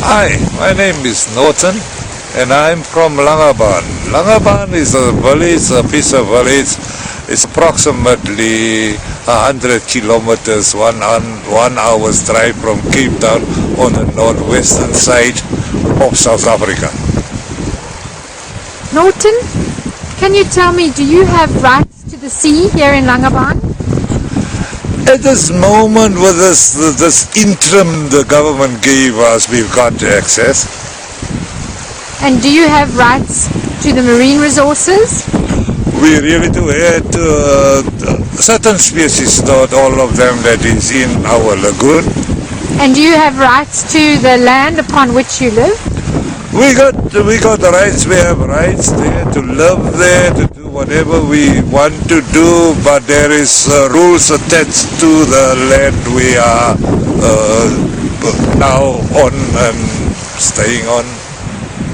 Hi, my name is Norton and I'm from Langaban. Langaban is a village, a fisher village. It's approximately 100 kilometers, one hour's drive from Cape Town on the northwestern side of South Africa. Norton, can you tell me, do you have rights to the sea here in Langaban? At this moment, with this interim the government gave us, we've got access. And do you have rights to the marine resources? We really do add certain species, not all of them that is in our lagoon. And do you have rights to the land upon which you live? We got the rights. We have rights there to live there, to do whatever we want to do, but there is rules attached to the land we are now on and staying on.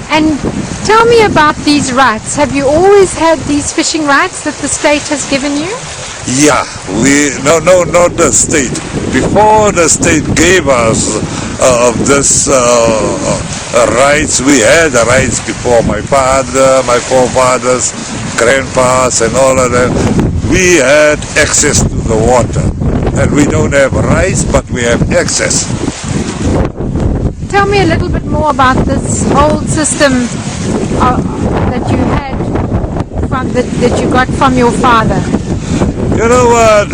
And tell me about these rights. Have you always had these fishing rights that the state has given you? Yeah, not the state. Before the state gave us this rights, we had the rights before. My father, my forefathers, grandpas and all of them, we had access to the water. And we don't have rights, but we have access. Tell me a little bit more about this old system that you had, that you got from your father. You know what,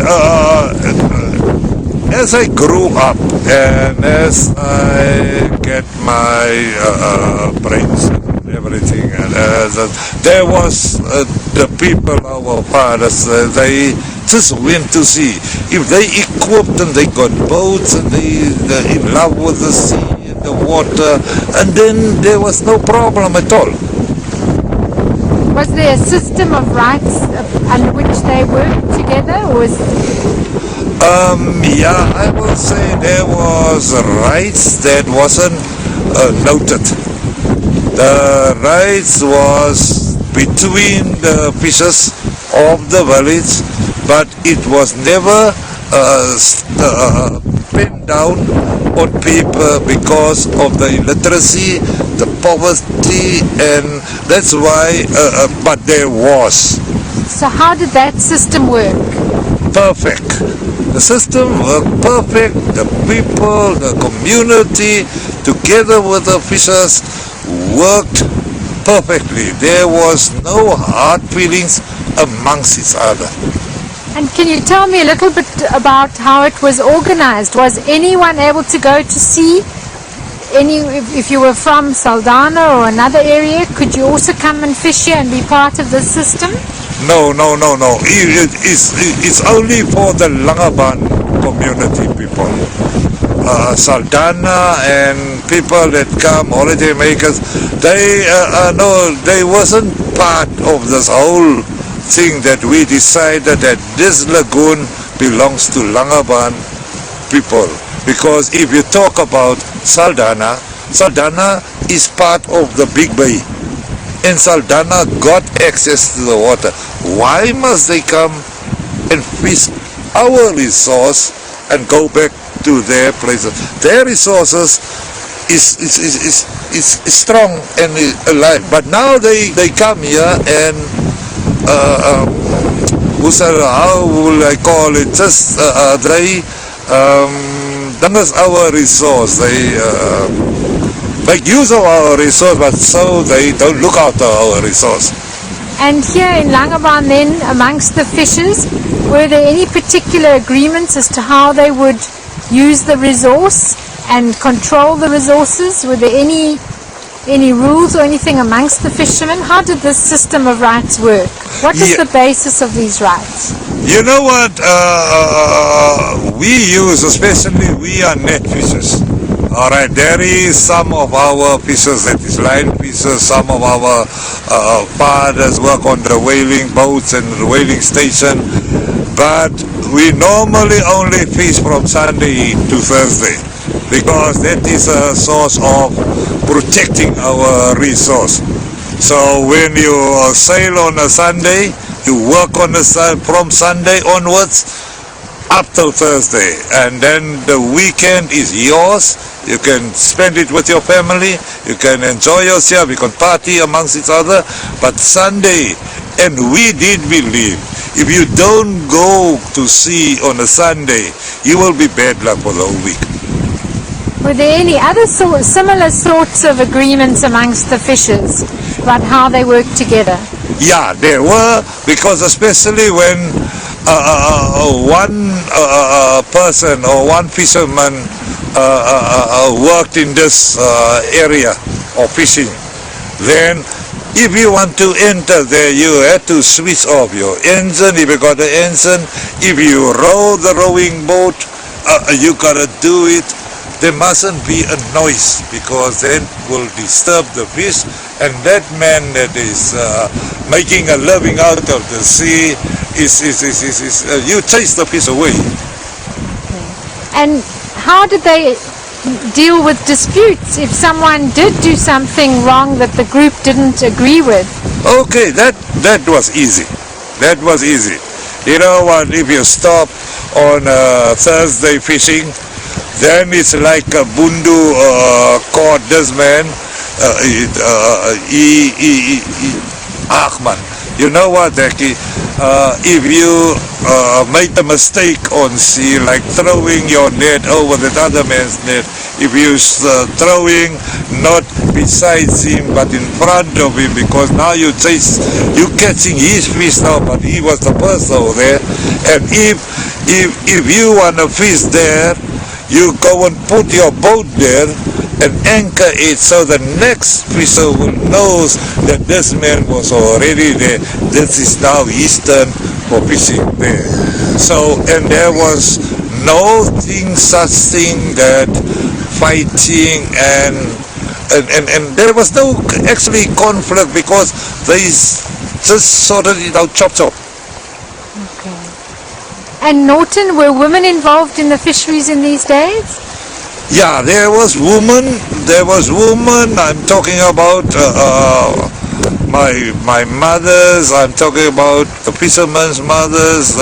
as I grew up and as I get my brains and everything, and there was the people, our fathers, they just went to sea. If they equipped and they got boats and they're in love with the sea and the water, and then there was no problem at all. Was there a system of rights under which they worked together, or was... Yeah, I will say there was rights that wasn't noted. The rights was between the fishers of the village, but it was never penned down on paper because of the illiteracy, the poverty, and that's why, but there was. So how did that system work? Perfect. The system worked perfect. The people, the community, together with the fishers, worked perfectly. There was no hard feelings amongst each other. And can you tell me a little bit about how it was organized? Was anyone able to go to sea? If you were from Saldanha or another area, could you also come and fish here and be part of this system? No. It's only for the Langaban community people. Saldanha and people that come, holiday makers, they wasn't part of this whole thing that we decided that this lagoon belongs to Langaban people. Because if you talk about Saldanha is part of the Big Bay. And Saldanha got access to the water. Why must they come and fish our resource and go back to their places? Their resources is strong and alive. But now they come here and how will I call it? Just they that's our resource. They make use of our resource, but so they don't look after our resource. And here in Langaban then, amongst the fishers, were there any particular agreements as to how they would use the resource and control the resources? Were there any rules or anything amongst the fishermen? How did this system of rights work? What is the basis of these rights? You know what, we use, especially we are net fishers. Alright, there is some of our fishers that is line fishers, some of our fathers work on the whaling boats and the whaling station, but we normally only fish from Sunday to Thursday because that is a source of protecting our resource. So when you sail on a Sunday, you work on the from Sunday onwards up till Thursday, and then the weekend is yours. You can spend it with your family, you can enjoy yourself, you can party amongst each other. But Sunday, and we did believe, if you don't go to sea on a Sunday, you will be bad luck for the whole week. Were there any other similar sorts of agreements amongst the fishers about how they work together? Yeah, there were, because especially when one person or one fisherman worked in this area of fishing, then if you want to enter there, you had to switch off your engine. If you got the engine, if you row the rowing boat, you gotta do it. There mustn't be a noise, because then will disturb the fish, and that man that is making a living out of the sea is you chase the fish away. Okay. And how did they deal with disputes if someone did do something wrong that the group didn't agree with? Okay, that was easy. That was easy. You know what? If you stop on Thursday fishing, then it's like a bundu caught this man, Ahmad. You know what, Eki? If you make a mistake on sea, like throwing your net over that other man's net, if you throwing not besides him but in front of him, because now you catching his fish now, but he was the first over there, and if you want to fish there, you go and put your boat there and anchor it, so the next fisher will knows that this man was already there. This is now his turn for fishing there. So, and there was no such thing that fighting and there was no actually conflict, because they just sorted it out, chop. Okay. And Norton, were women involved in the fisheries in these days? Yeah, there was women. I'm talking about my mothers. I'm talking about the fishermen's mothers.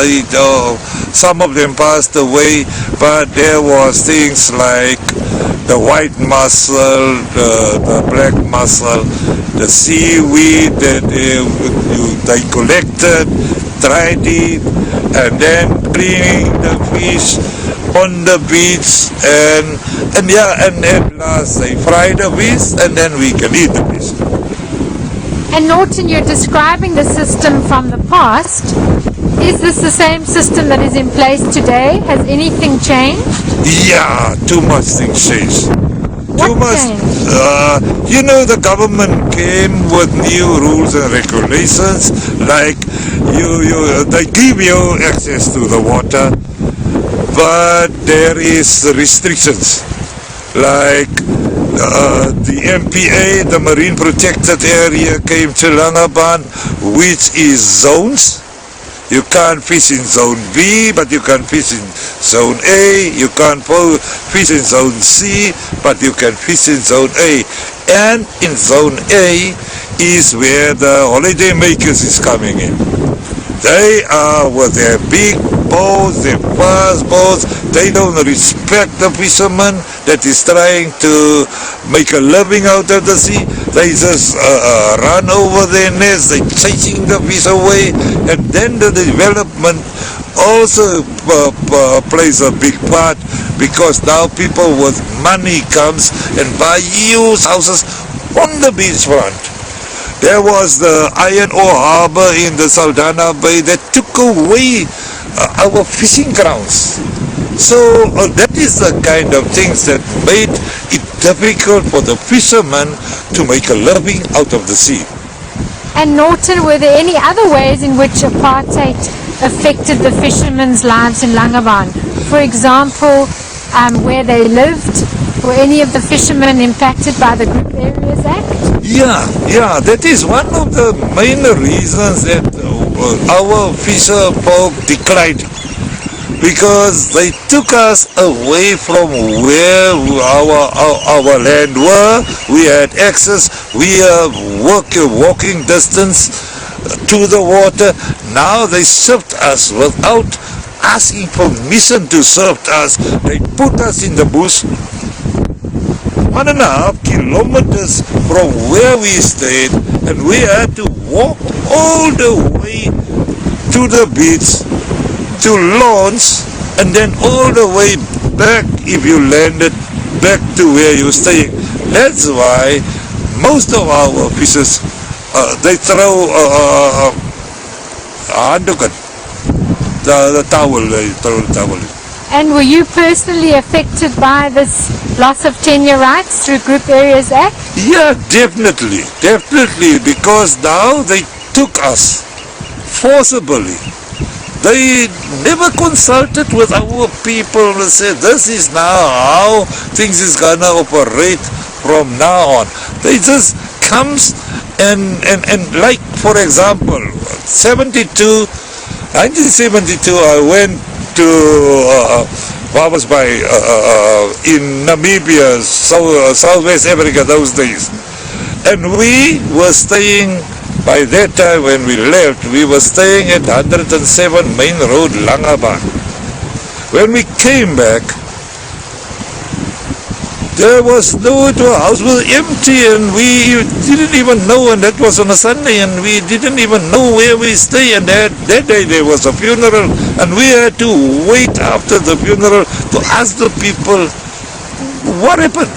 Some of them passed away, but there was things like the white mussel, the black mussel, the seaweed that they collected, dried it, and then cleaning the fish on the beach, and at last they fry the fish, and then we can eat the fish. And Norton, you're describing the system from the past. Is this the same system that is in place today? Has anything changed? Yeah, too much things changed. What changed? The government came with new rules and regulations, like they give you access to the water, but there is restrictions, like the MPA, the Marine Protected Area, came to Langaban, which is zones. You can't fish in zone B, but you can fish in zone A. You can't fish in zone C, but you can fish in zone A. And in zone A is where the holiday makers is coming in. They are with their big boats, their fast boats. They don't respect the fisherman that is trying to make a living out of the sea. They just run over their nets, they're chasing the fish away, and then the development also plays a big part, because now people with money comes and buy huge houses on the beachfront. There was the iron ore harbor in the Saldanha Bay that took away our fishing grounds. So that is the kind of things that made it difficult for the fishermen to make a living out of the sea. And Norton, were there any other ways in which apartheid affected the fishermen's lives in Langaban? For example, where they lived? Were any of the fishermen impacted by the Group Areas Act? Yeah, that is one of the main reasons that our fisher folk declined, because they took us away from where our land were. We had access, we are walking distance to the water. Now they shipped us without asking permission to serve us. They put us in the bush 1.5 kilometers from where we stayed, and we had to walk all the way to the beach to launch, and then all the way back if you landed back to where you're staying. That's why most of our fishers, they throw the towel, they throw the towel. And were you personally affected by this loss of tenure rights through Group Areas Act? Yeah, definitely, because now they took us forcibly. They never consulted with our people and said, this is now how things is gonna operate from now on. They just comes and like, for example, 1972, I went to in Namibia, Southwest Africa those days, and we were staying, by that time when we left, we were staying at 107 Main Road, Langaban. When we came back, there was no, the house was empty, and we didn't even know, and that was on a Sunday, and we didn't even know where we stay, and that day there was a funeral, and we had to wait after the funeral to ask the people what happened.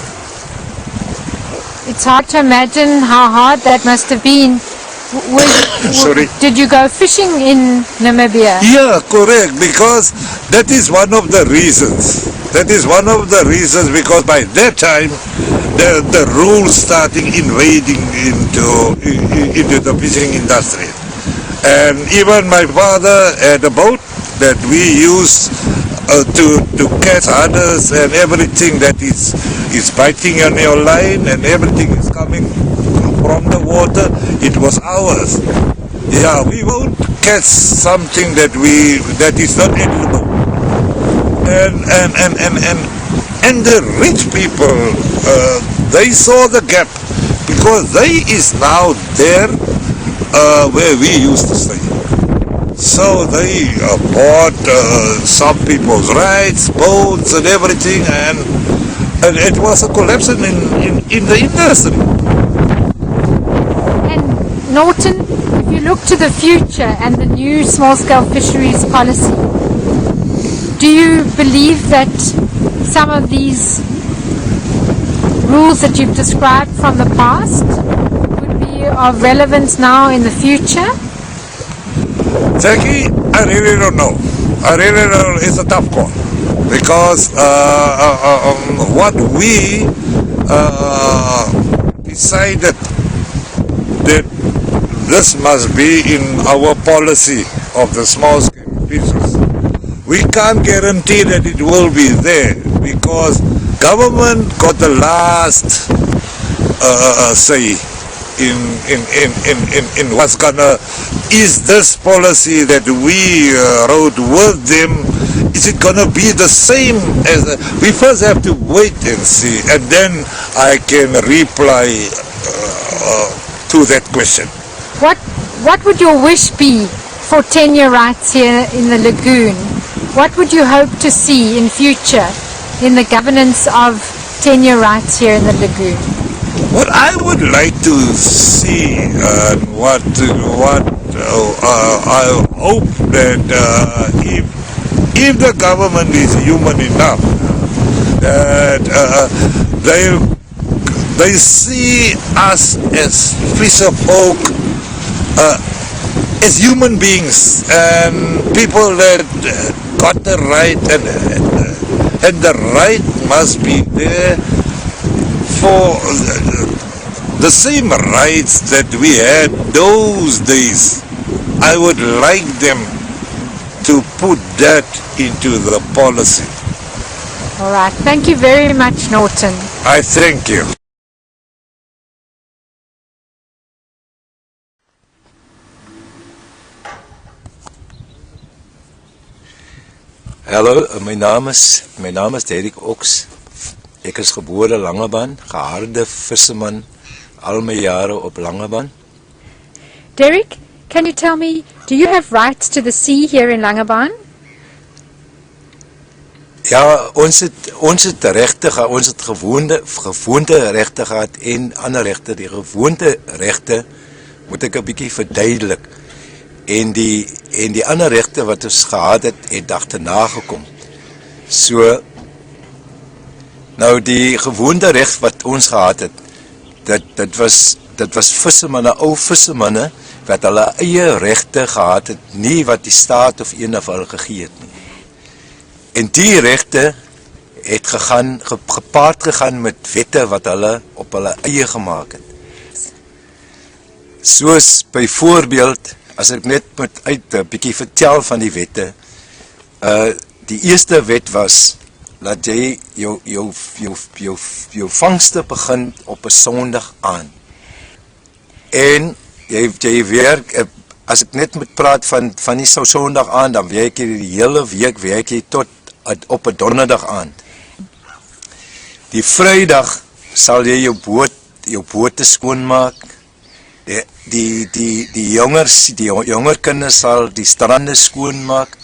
It's hard to imagine how hard that must have been. Sorry. Did you go fishing in Namibia? Yeah, correct, because that is one of the reasons. Because by that time, the rules starting invading into the fishing industry. And even my father had a boat that we used to catch others, and everything that is biting on your line and everything is coming from the water, it was ours. Yeah, we won't catch something that is not edible. And the rich people, they saw the gap, because they is now there where we used to stay. So they bought some people's rights, boats and everything, and it was a collapse in the industry. And Norton, if you look to the future and the new small-scale fisheries policy, do you believe that some of these rules that you've described from the past would be of relevance now in the future? Jackie, I really don't know. It's a tough call, because what we decided that this must be in our policy of the small-scale fisheries. We can't guarantee that it will be there, because government got the last say in what's gonna, is this policy that we wrote with them, is it gonna be the same as, we first have to wait and see, and then I can reply to that question. What would your wish be for tenure rights here in the lagoon? What would you hope to see in future in the governance of tenure rights here in the lagoon? What I would like to see, what I hope that if the government is human enough, that they see us as fisher folk, as human beings, and people that got the right, and the right must be there for the same rights that we had those days. I would like them to put that into the policy. All right. Thank you very much, Norton. I thank you. Hallo, my naam is Derek Ox. Ek is gebore Langebaan, geharde visserman, al my jare op Langebaan. Derek, can you tell me, do you have rights to the sea here in Langebaan? Ja, ons het regte gehad, ons het gewoonte regte gehad en ander regte. Die gewoonte regte moet ek 'n bietjie verduidelik. En die ander regte wat ons gehad het agterna gekom. So nou die gewoonte reg wat ons gehad het, dit was vissermanne, ou vissermanne wat hulle eie regte gehad het, nie wat die staat of een of hulle gegee het nie. En die regte het gepaard gegaan met wette wat hulle op hulle eie gemaak het. Soos byvoorbeeld, as ek net moet uit 'n bietjie vertel van die wette, die eerste wet was dat jy jou vangste begin op 'n Sondag aan. En jy werk, as ek net moet praat van die Sondag aan, dan werk jy die hele week, werk jy tot op 'n Donderdag aand. Die Vrydag sal jy jou bote skoonmaak. Die jonger kinders sal die strande skoonmaak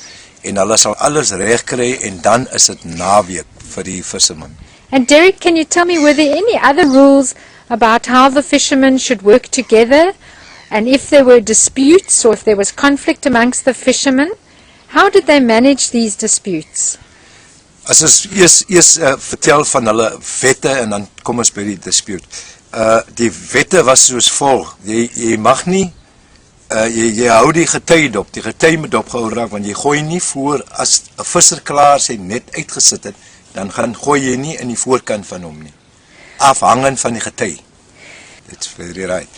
en hulle sal alles reg kry en dan is dit naweek vir die visserman. And Derek, can you tell me, were there any other rules about how the fishermen should work together? And if there were disputes or if there was conflict amongst the fishermen, how did they manage these disputes? As ons eers vertel van hulle wette en dan kom ons by die dispute. Die wette was soos volg. Jy mag nie, jy hou die gety dop. Die gety moet dopgehou raak, want jy gooi nie voor, as 'n visser klaar sy net uitgesit het, dan gooi jy nie in die voorkant van hom nie. Afhangend van die gety. That's very right.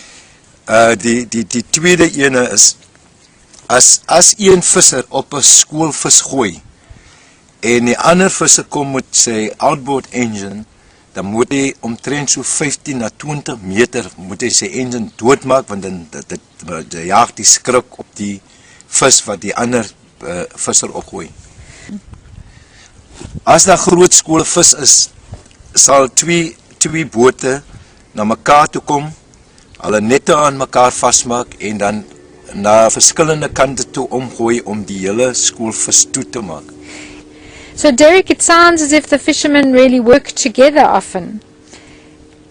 Die tweede ene is, as een visser op 'n skoolvis gooi, en die ander visser kom met sy outboard engine, dan moet hy omtrent so 15 na 20 meter, moet hy sy engine doodmaak, want dit jaag die skrik op die vis wat die ander visser opgooi. As daar groot skole vis is, sal twee bote na mekaar toe kom, hulle nette aan mekaar vasmaak en dan na verskillende kante toe omgooi om die hele skoolvis toe te maak. So Derek, it sounds as if the fishermen really worked together often.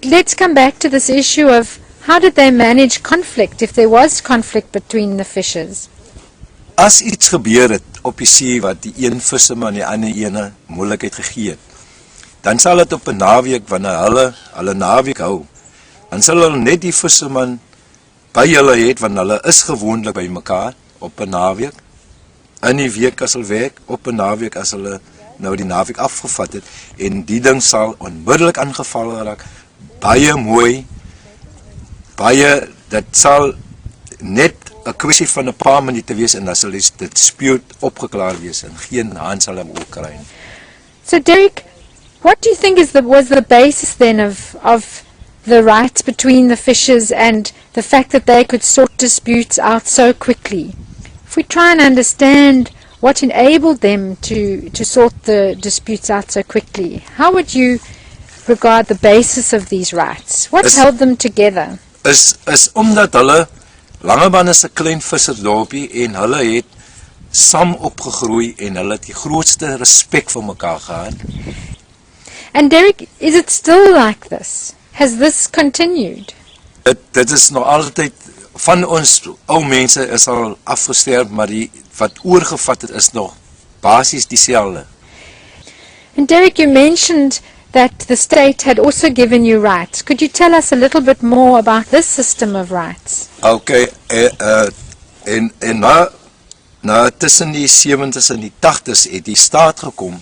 Let's come back to this issue of how did they manage conflict, if there was conflict between the fishers? As iets gebeur het op die see wat die een visserman die ander ene moeilikheid gegee het, dan sal dit op 'n naweek, wanneer hulle naweek hou, dan sal hulle net die visserman by hulle het, want hulle is gewoonlik by mekaar op 'n naweek, in die week as hulle werk, op 'n naweek as hulle nou die naweek afgevat het, en die ding sal onmiddellik aangeval raak, baie mooi, dit sal net 'n kwessie van 'n paar minute wees, en dan sal die dispute opgeklaar wees, en geen hand sal hom ook kry nie. So Derek, what do you think was the basis then of the rights between the fishers and the fact that they could sort disputes out so quickly? If we try and understand what enabled them to sort the disputes out so quickly, how would you regard the basis of these rights? What held them together? Is omdat hulle, Langebaan is 'n klein visserdorpie, en hulle het saam opgegroei, en hulle het die grootste respek vir mekaar gehad. And Derek, is it still like this? Has this continued? Dit is nog altyd, van ons ou mense is al afgesterf, maar die wat oorgevat het is nog basies dieselfde. And Derek, you mentioned that the state had also given you rights. Could you tell us a little bit more about this system of rights? Okay, en na tussen die 70s en die 80s het die staat gekom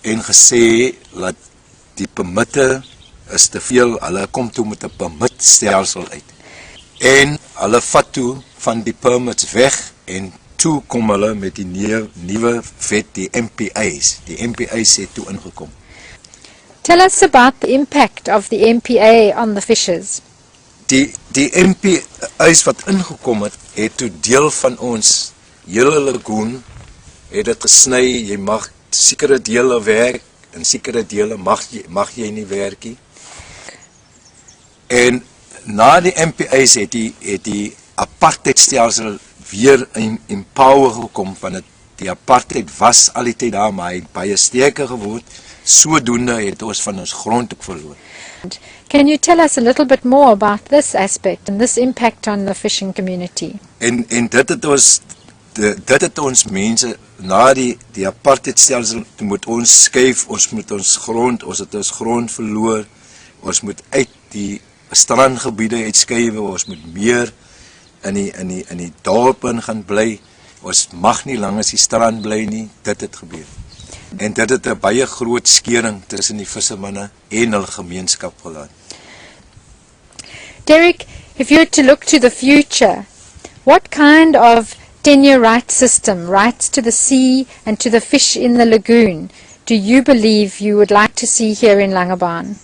en gesê dat die permitte is te veel, hulle kom toe met 'n permitstelsel uit. En hulle vat toe van die permits weg, en toe kom hulle met die nuwe wet, die MPA's. Die MPA's het toe ingekom. Tell us about the impact of the MPA on the fishers. Die MPA's wat ingekom het toe deel van ons hele lagoon, het dit gesny, jy mag sekere dele werk, en sekere dele mag jy nie werk nie. En na die MPA's het die apartheidstelsel weer in power gekom, van die apartheid was al die tyd daar, maar hy het baie sterker geword. Sodoende het ons van ons grond ook verloor. Can you tell us a little bit more about this aspect and this impact on the fishing community? En dit het ons mense na die apartheidstelsel moet ons skuif, ons moet ons grond verloor, ons moet uit die strandgebiede uitskuif, ons moet meer in die dorpe gaan bly, ons mag nie langer as die strand bly nie, dit het gebeur. En dit het 'n baie groot skering tussen die vissermanne en hul gemeenskap gelaat. Derek, if you were to look to the future, what kind of tenure right system, rights to the sea and to the fish in the lagoon, do you believe you would like to see here in Langebaan?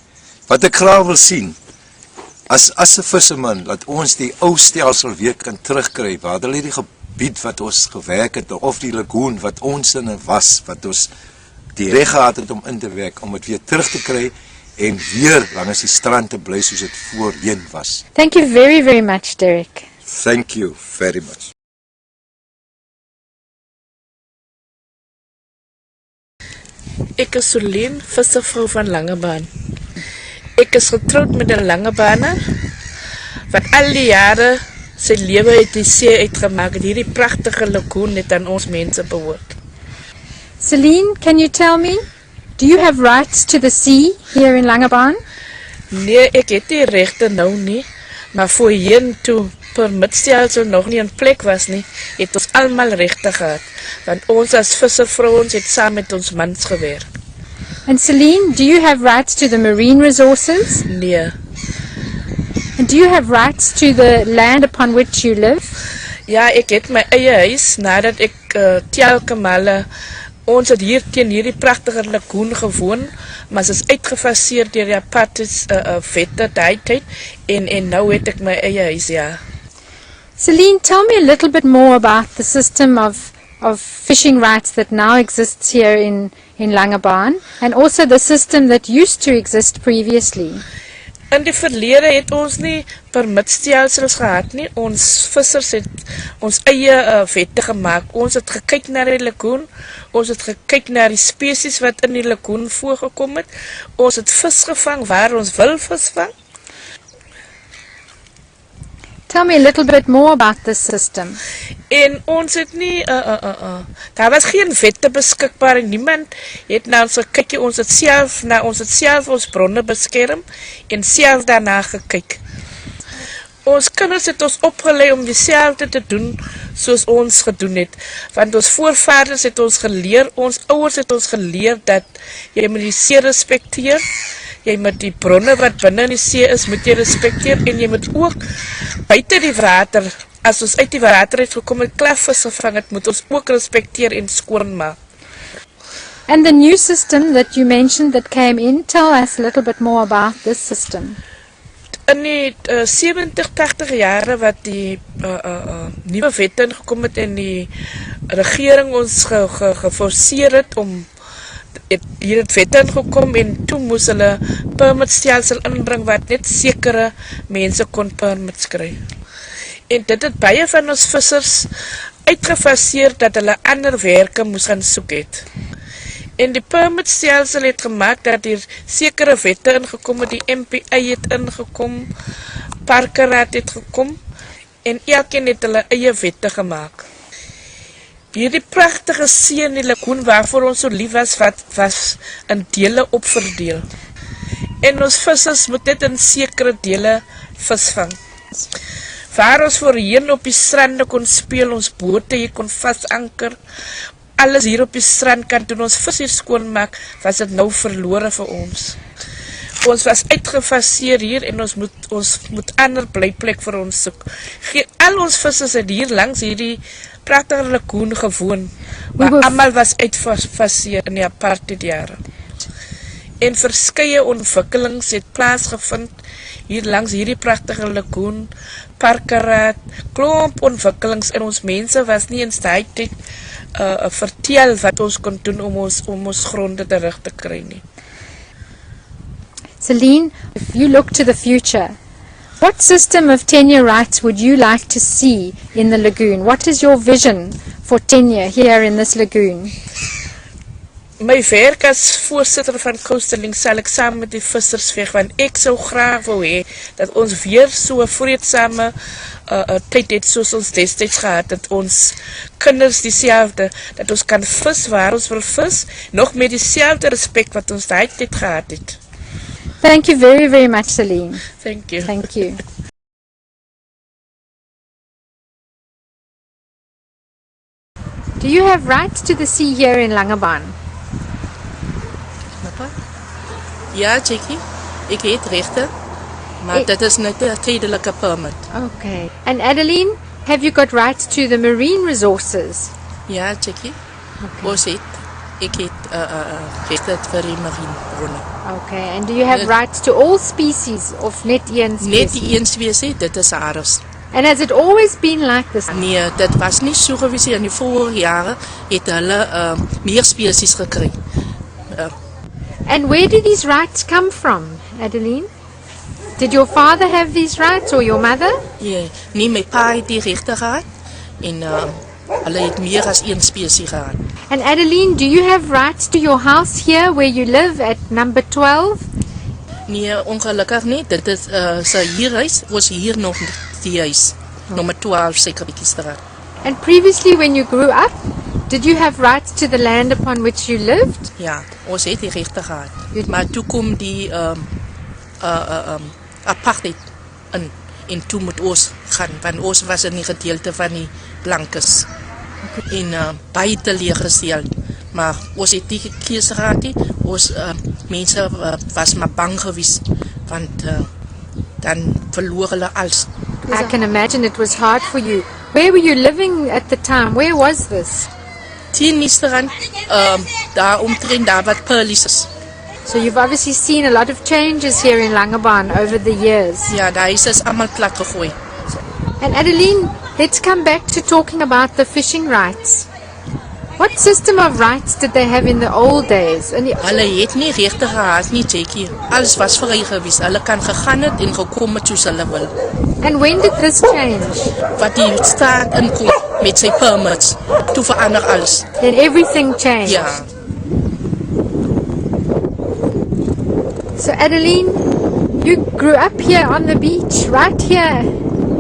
Wat ek graag wil sien, as 'n visserman, dat ons die ou stelsel weer kan terugkry, waar hulle die gebied wat ons gewerk het, of die lagoon wat ons in was, wat ons die reg gehad het om in te werk, om het weer terug te kry, en weer langs die strand te bly soos het voorheen was. Thank you very, very much, Derek. Thank you very much. Ek is Solien, visservrou van Langebaan. Ek is getroud met 'n Langebaaner wat al die jare sy lewe uit die see uitgemaak het. Hierdie pragtige lagoon het aan ons mense behoort. Celine, can you tell me, do you have rights to the sea here in Langebaan? Nee, ek het die regte nou nie, maar voorheen toe permitstelsel nog nie in plek was nie, het ons almal regte gehad, want ons as visservrouens het saam met ons mans gewerk. And Celine, do you have rights to the marine resources? Nee. And do you have rights to the land upon which you live? Ja, ek het my eie huis, nadat ek telke male, ons het hier teen hierdie pragtige lagoon gewoon, maar het is uitgefaseer deur die apartheid wette daai tyd, en nou het ek my eie huis, ja. Celine, tell me a little bit more about the system of fishing rights that now exists here in Langebaan, and also the system that used to exist previously. In die verlede het ons nie permitstelsels gehad nie. Ons vissers het ons eie wette gemaak. Ons het gekyk na die lagoon, ons het gekyk na die spesies wat in die lagoon voorgekom het. Ons het vis gevang waar ons wil vis vang. Tell me a little bit more about this system. En ons het nie, daar was geen wette beskikbaar en niemand het na ons gekyk, ons het self ons bronne beskerm en self daarna gekyk. Ons kinders het ons opgelei om dieselfde te doen soos ons gedoen het, want ons voorvaders het ons geleer, ons ouers het ons geleer dat jy moet die see respekteer, jy moet die bronne wat binne in die see is, moet jy respekteer, en jy moet ook buite die water, as ons uit die water het gekom en klapvis gevang het, moet ons ook respekteer en skoon maak. And the new system that you mentioned that came in, tell us a little bit more about this system. In die 70, 80 jare wat die nuwe wette ingekom het en die regering ons geforseer het om hier het wette ingekom en toe moes hulle permitstelsel inbring wat net sekere mense kon permits kry. En dit het baie van ons vissers uitgefaseer dat hulle ander werke moes gaan soek het. En die permitstelsel het gemaak dat hier sekere wette ingekom het, die MPA het ingekom, Parkeraad het gekom, en elkeen het hulle eie wette gemaak. Hierdie pragtige see in die lagoon waarvoor ons so lief was in dele opverdeel. En ons vissers moet net in sekere dele visvang. Waar ons voorheen op die strande kon speel, ons bote hier kon vasanker, alles hier op die strand kan doen ons vis hier skoonmaak, was dit nou verlore vir ons. Ons was uitgefaseer hier en ons moet ander blyplek vir ons soek. Al ons vissers het hier langs hierdie pragtige lagoon gewoon, maar almal was uitgefaseer in die apartheid jare. En verskeie ontwikkelings het plaasgevind hier langs hierdie pragtige lagoon, Parkeraad, klomp ontwikkelings, en ons mense was nie in staat tyd vertel wat ons kon doen om ons gronde terug te kry nie. Celine, if you look to the future, What system of tenure rights would you like to see in the lagoon? What is your vision for tenure here in this lagoon? My werk as voorsitter van Coasterling sal ek saam met die vissers veg, want ek sou graag wou hê dat ons weer so 'n vreedsame tyd het soos ons destyds gehad, dat ons kinders dieselfde, dat ons kan vis waar ons wil vis, nog met dieselfde respek wat ons daai tyd gehad het. Thank you very, very much, Celine. Thank you. Thank you. Do you have rights to the sea here in Langebaan? Ja, Jackie, ek het regte, maar dit is net 'n tydelike permit. Okay. And Adeline, have you got rights to the marine resources? Ja, Jackie, ek het regte vir die marine bronne. Okay. And do you have rights to all species of net een species? Net die een spesies, dit is ARIS. And has it always been like this? Nee, dit was nie so gewees in die vorige jare het hulle meer spesies gekry. And where do these rights come from, Adeline? Did your father have these rights or your mother? Ja, nie my pa het die regte gehad en hulle het meer as een spesies gehad. And Adeline, do you have rights to your house here where you live at number 12? Nee, ongelukkig nie. Dit is sy huurhuis, ons hier nog die huis. Nommer 12 Sekerbietjiestraat. And previously when you grew up, did you have rights to the land upon which you lived? Ja, ons het die regte gehad. Maar toe kom die apartheid in en toe moet ons gaan, want ons was in die gedeelte van die blankes. En baie teleurgestel. Maar ons het die keuse gehad nie. Ons mense was maar bang geweest, want dan verloor hulle alles. I can imagine it was hard for you. Where were you living at the time? Where was this? 10 Misterand, daar omtrent daar wat Pearlies is. So you've obviously seen a lot of changes here in Langebaan over the years. Ja, daar is allemaal plat gegooi. And Adeline, let's come back to talking about the fishing rights. What system of rights did they have in the old days? Hulle het nie regte gehad nie, Jackie. Alles was vry gewees. Hulle kan gegaan het en gekom het soos hulle wil. And when did this change? Wat die staat inkom met sy permits, toe verander alles. Then everything changed. Ja. So Adeline, you grew up here on the beach, right here,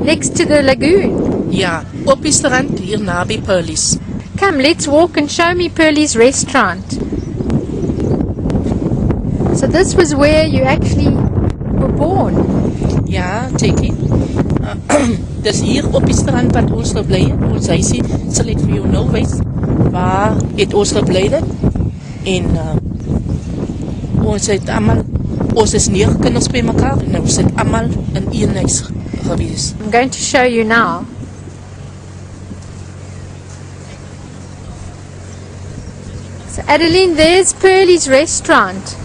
next to the lagoon. Ja, op die strand hier naby Pearlies. Come, let's walk and show me Pearlie's restaurant. So this was where you actually were born. Ja, Jackie. Dis hier op die strand wat ons gebly het. Ons huisie sal ek vir jou nou wys waar het ons gebly het. En ons het almal, ons is 9 kinders by mekaar en ons het almal in een huis gewees. I'm going to show you now. So Adeline, there's Pearlie's restaurant.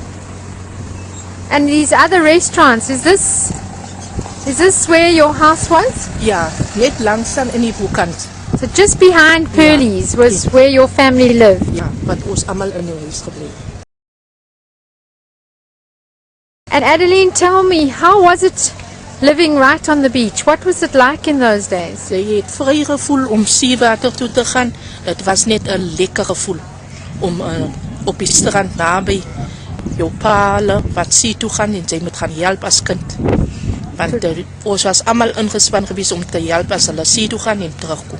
And these other restaurants, is this where your house was? Ja, net langsam in die hoekkant. So just behind Pearlie's was where your family lived? Ja, wat ons almal in die huis gebly. And Adeline, tell me, how was it living right on the beach? What was it like in those days? Sy het vry gevoel om seewater toe te gaan. Dit was net 'n lekker gevoel om op die strand naby jou paal wat see toe gaan en sy moet gaan help as kind. Want ons was almal ingespan gewees om te help as hulle see toe gaan en terugkom.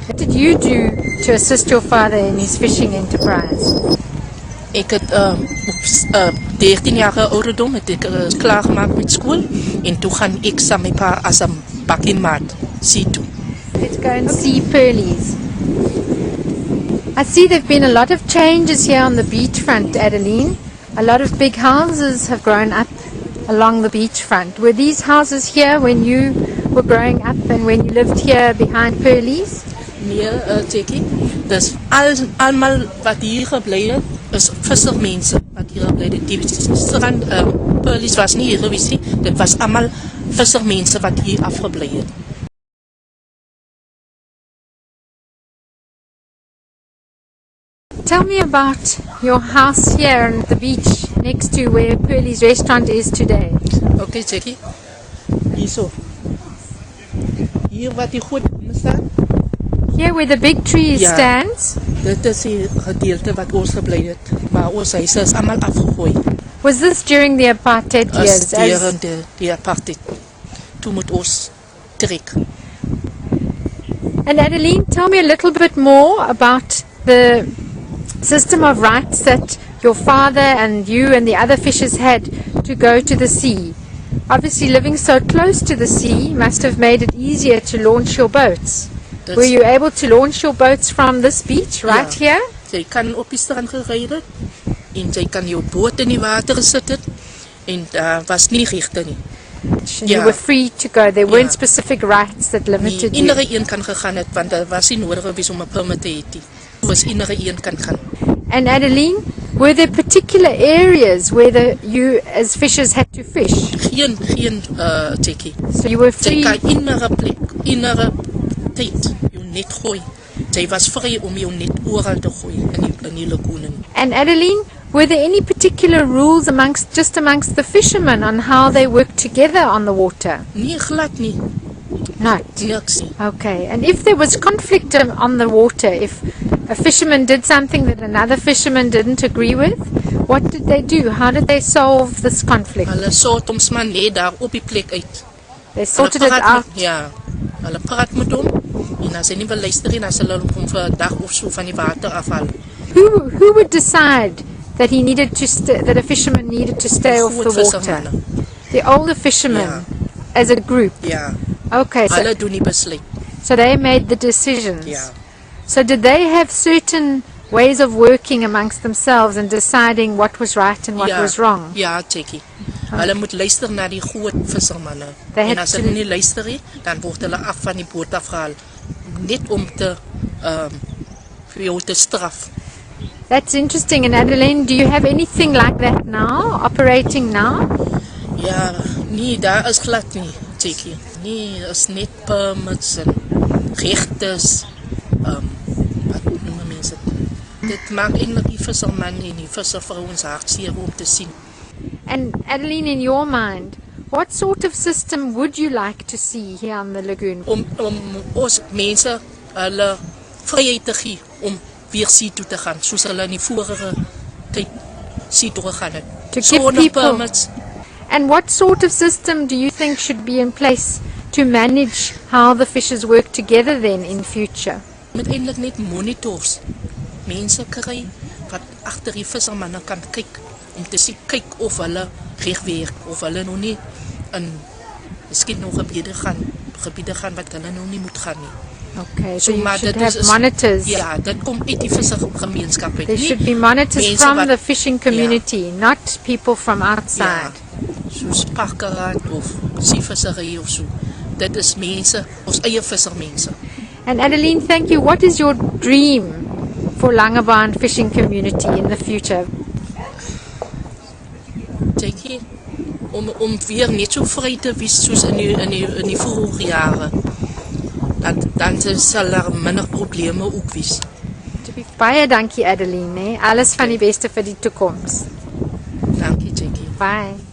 What did you do to assist your father in his fishing enterprise? Ek het op 13 jaar ouderdom het ek klaargemaak met skool en toe gaan ek saam met my pa as 'n bakkiemaat see toe. Let's go and see Pearlie's. I see there've been a lot of changes here on the beachfront, Adeline. A lot of big houses have grown up along the beachfront. Were these houses here when you were growing up and when you lived here behind Pearlie's? Nee, Jackie, dis almal wat hier gebly het, is vissermense wat hier gebly het. Die strand, Pearlie's was nie hier gewees nie, dit was almal vissermense wat hier afgebly het. Tell me about your house here on the beach next to where Pearlie's restaurant is today. Okay, Jackie. Hierso. Hier wat die groot bome staan. Here where the big tree Ja. stands. Dit is die gedeelte wat ons gebly het. Maar ons huise is allemaal afgegooi. Was this during the apartheid As years? deur die apartheid. Toe moet ons trek. And Adeline, tell me a little bit more about the system of rights that your father and you and the other fishers had to go to the sea. Obviously, living so close to the sea must have made it easier to launch your boats. Dis- Were you able to launch your boats from this beach right Ja. here? Jy kan op die strand gery het en jy kan jou boot in die water gesit het en daar was nie regte nie. And Ja. you were free to go. There weren't Ja. specific rights that limited you. Enige een kan gegaan het want daar was nie nodig gewees om 'n permit te hê nie. Was enige een kan gaan. And Adeline, were there particular areas where you as fishers had to fish? Geen Jackie. So you were Jy free. kan enige plek, enige tyd jou net gooi. Jy was vry om jou net oral te gooi in die lagoon. And Adeline, were there any particular rules amongst the fishermen on how they worked together on the water? Nie glad nie. Not. Niks nie. Okay. And if there was conflict on the water, if a fisherman did something that another fisherman didn't agree with, what did they do? How did they solve this conflict? Hulle sort ons maar net daar op die plek uit. They sorted it Hulle praat out. met- Ja. Hulle praat met hom en as hy nie wil luister nie, dan sal hulle hom vir 'n dag of so van die water afhaal. Who would decide that he needed to that a fisherman needed to stay off the Groot water? vissermanne. The older fishermen as a group. Ja. Okay, Hulle doen die besluit. so they made the decisions. Ja. So did they have certain ways of working amongst themselves and deciding what was right and what Ja. was wrong? Ja, Jackie. Hulle moet luister na die groot vissermanne. They En had as to- hulle nie luister nie, dan word hulle af van die boot afgehaal. Net om te vir jou te straf. That's interesting. And Adeline, do you have anything like that now, operating now? Ja, nee, daar is glad nie, Jackie. Nee, is net permits en regtes. Wat noem mense dit? Dit maak eintlik die visserman en die visservrouens hartseer om te sien. And Adeline, in your mind, what sort of system would you like to see here on the lagoon? Om ons mense hulle vryheid te gee om weer see toe te gaan, soos hulle in die vorige tyd see toe gegaan het. To give Sonder people- permits. And what sort of system do you think should be in place to manage how the fishers work together then in future? Met eintlik net monitors. Mense kry wat agter die vissermanne kan kyk om te sien kyk of hulle reg werk of hulle nog nie in miskien nog gebiede gaan wat hulle nou nie moet gaan nie. Okay, so you maar should dit have is- monitors. Ja, dit kom uit die vissergemeenskap uit. There nie should be monitors mense from wat- the fishing community, not people from outside. Soos pakkerraad of seevissery of so. Dit is mense, ons eie vissermense. And Adeline, thank you. What is your dream for Langebaan fishing community in the future? Jackie, om weer net so vry te wees soos in die vorige jare. Dan sal daar minder probleme ook wees. Baie dankie Adeline, né? Alles van die beste vir die toekoms. Dankie, Jackie. Bye.